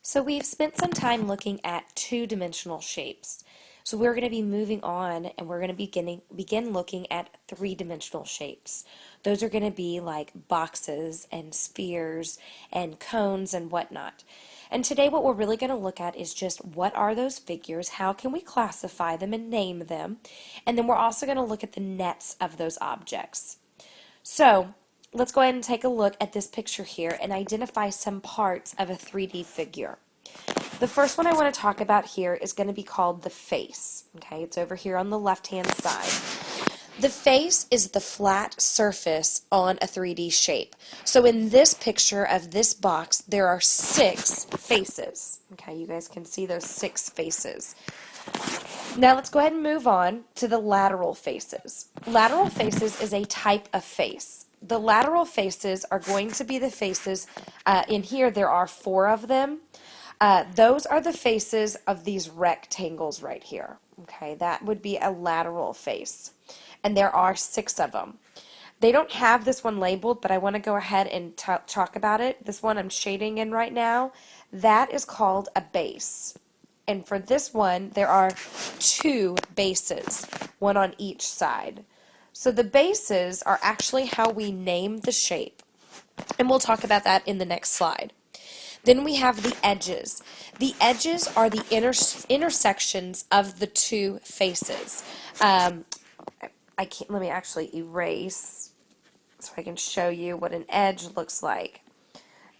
So we've spent some time looking at two-dimensional shapes. So we're going to be moving on and we're going to begin looking at three-dimensional shapes. Those are going to be like boxes and spheres and cones and whatnot. And today what we're really going to look at is just what are those figures, how can we classify them and name them, and then we're also going to look at the nets of those objects. So let's go ahead and take a look at this picture here and identify some parts of a 3D figure. The first one I want to talk about here is going to be called the face. Okay, it's over here on the left-hand side. The face is the flat surface on a 3D shape. So in this picture of this box, there are 6 faces. Okay, you guys can see those 6 faces. Now let's go ahead and move on to the lateral faces. Lateral faces is a type of face. The lateral faces are going to be the faces, in here there are 4 of them. Those are the faces of these rectangles right here. Okay, that would be a lateral face. And there are 6 of them. They don't have this one labeled, but I want to go ahead and talk about it. This one I'm shading in right now, that is called a base. And for this one, there are 2 bases, one on each side. So the bases are actually how we name the shape. And we'll talk about that in the next slide. Then we have the edges. The edges are the intersections of the 2 faces. Let me actually erase so I can show you what an edge looks like.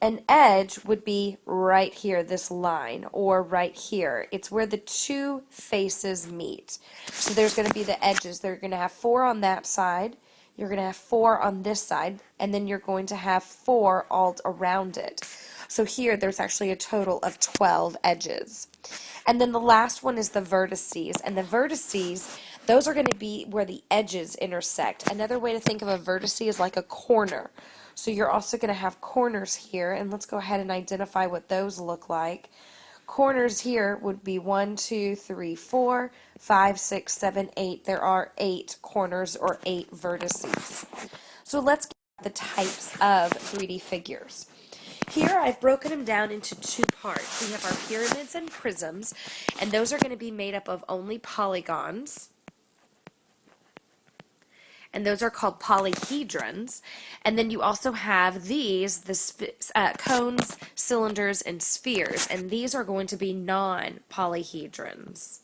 An edge would be right here, this line, or right here. It's where the 2 faces meet. So there's going to be the edges. They're going to have 4 on that side. You're going to have 4 on this side, and then you're going to have 4 all around it. So here there's actually a total of 12 edges. And then the last one is the vertices. And the vertices, those are going to be where the edges intersect. Another way to think of a vertice is like a corner. So you're also going to have corners here, and let's go ahead and identify what those look like. Corners here would be 1, 2, 3, 4, 5, 6, 7, 8. There are 8 corners or 8 vertices. So let's get the types of 3D figures. Here I've broken them down into 2 parts. We have our pyramids and prisms, and those are going to be made up of only polygons. And those are called polyhedrons. And then you also have these, the cones, cylinders, and spheres, and these are going to be non-polyhedrons.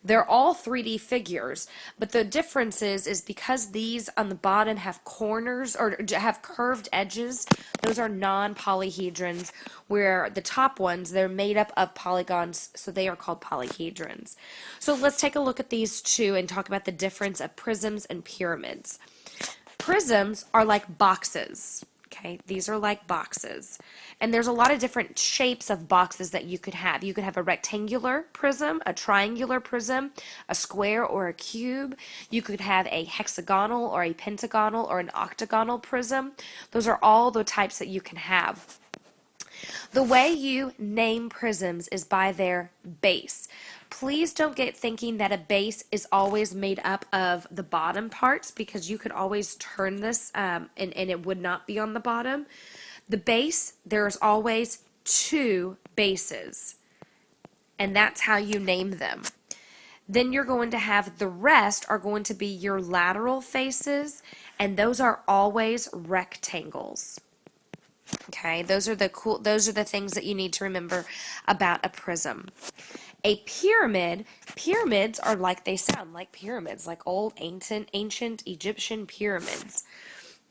They're all 3D figures, but the difference is because these on the bottom have corners or have curved edges, those are non-polyhedrons, where the top ones, they're made up of polygons, so they are called polyhedrons. So let's take a look at these 2 and talk about the difference of prisms and pyramids. Prisms are like boxes. Okay, these are like boxes. And there's a lot of different shapes of boxes that you could have. You could have a rectangular prism, a triangular prism, a square or a cube. You could have a hexagonal or a pentagonal or an octagonal prism. Those are all the types that you can have. The way you name prisms is by their base. Please don't get thinking that a base is always made up of the bottom parts, because you could always turn this and it would not be on the bottom. The base, there's always 2 bases, and that's how you name them. Then you're going to have the rest are going to be your lateral faces, and those are always rectangles. Okay, those are the things that you need to remember about a prism. A pyramid, pyramids are like they sound, like pyramids, like old ancient Egyptian pyramids.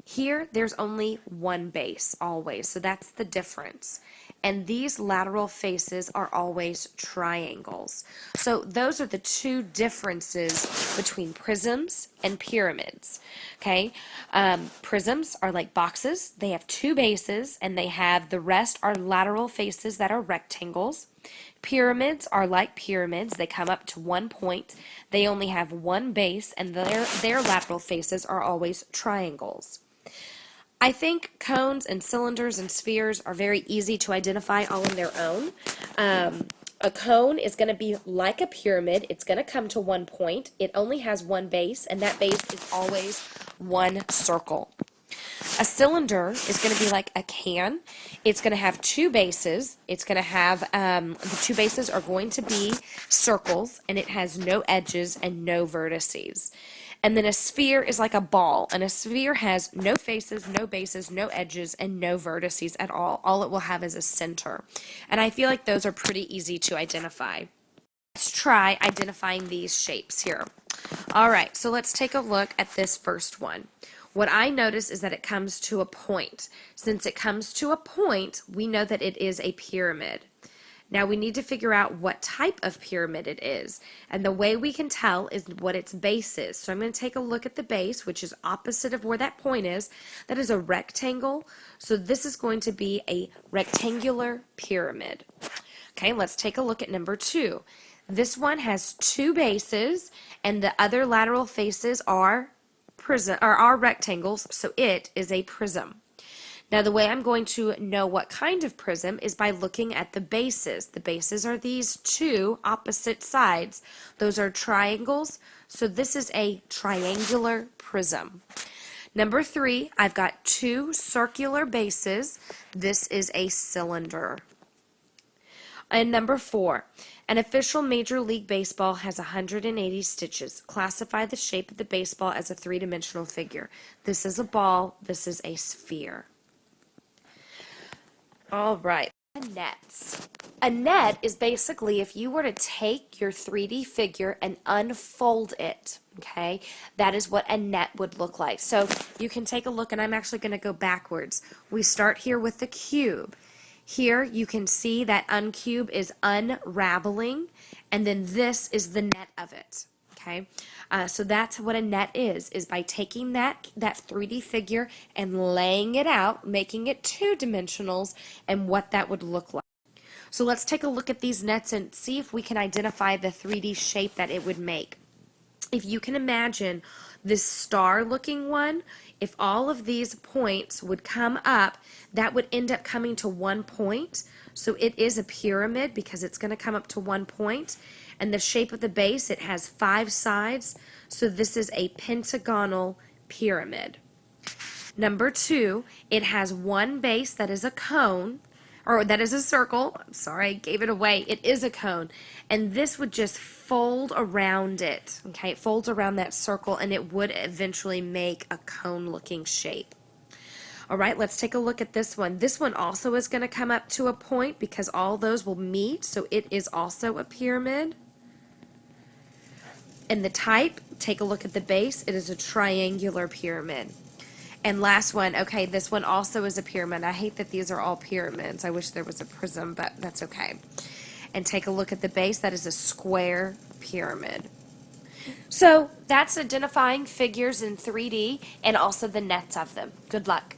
Here, there's only 1 base, always, so that's the difference. And these lateral faces are always triangles. So those are the 2 differences between prisms and pyramids. Okay, prisms are like boxes. They have 2 bases, and they have the rest are lateral faces that are rectangles. Pyramids are like pyramids. They come up to 1 point. They only have 1 base, and their lateral faces are always triangles. I think cones and cylinders and spheres are very easy to identify all on their own. A cone is going to be like a pyramid. It's going to come to 1 point. It only has 1 base, and that base is always 1 circle. A cylinder is going to be like a can. It's going to have two bases. It's going to have, the two bases are going to be circles, and it has no edges and no vertices. And then a sphere is like a ball, and a sphere has no faces, no bases, no edges, and no vertices at all. All it will have is a center. And I feel like those are pretty easy to identify. Let's try identifying these shapes here. All right, so let's take a look at this first one. What I notice is that it comes to a point. Since it comes to a point, we know that it is a pyramid. Now we need to figure out what type of pyramid it is. And the way we can tell is what its base is. So I'm going to take a look at the base, which is opposite of where that point is. That is a rectangle. So this is going to be a rectangular pyramid. Okay, let's take a look at number 2. This one has two bases, and the other lateral faces are rectangles, so it is a prism. Now the way I'm going to know what kind of prism is by looking at the bases. The bases are these two opposite sides. Those are triangles, so this is a triangular prism. Number 3, I've got two circular bases. This is a cylinder. And number 4, an official Major League Baseball has 180 stitches. Classify the shape of the baseball as a three-dimensional figure. This is a ball. This is a sphere. All right. Nets. A net is basically if you were to take your 3D figure and unfold it, okay, that is what a net would look like. So you can take a look, and I'm actually going to go backwards. We start here with the cube. Here you can see that uncube is unraveling, and then this is the net of it. Okay, so that's what a net is by taking that 3D figure and laying it out, making it two-dimensionals, and what that would look like. So let's take a look at these nets and see if we can identify the 3D shape that it would make. If you can imagine this star-looking one, if all of these points would come up, that would end up coming to one point. So it is a pyramid because it's going to come up to one point. And the shape of the base, it has 5 sides. So this is a pentagonal pyramid. Number 2, it has one base that is a cone, or that is a circle. I'm sorry, I gave it away. It is a cone. And this would just fold around it. Okay, it folds around that circle, and it would eventually make a cone-looking shape. All right, let's take a look at this one. This one also is going to come up to a point because all those will meet, so it is also a pyramid. And the type, take a look at the base, it is a triangular pyramid. And last one, okay, this one also is a pyramid. I hate that these are all pyramids. I wish there was a prism, but that's okay. And take a look at the base, that is a square pyramid. So that's identifying figures in 3D and also the nets of them. Good luck.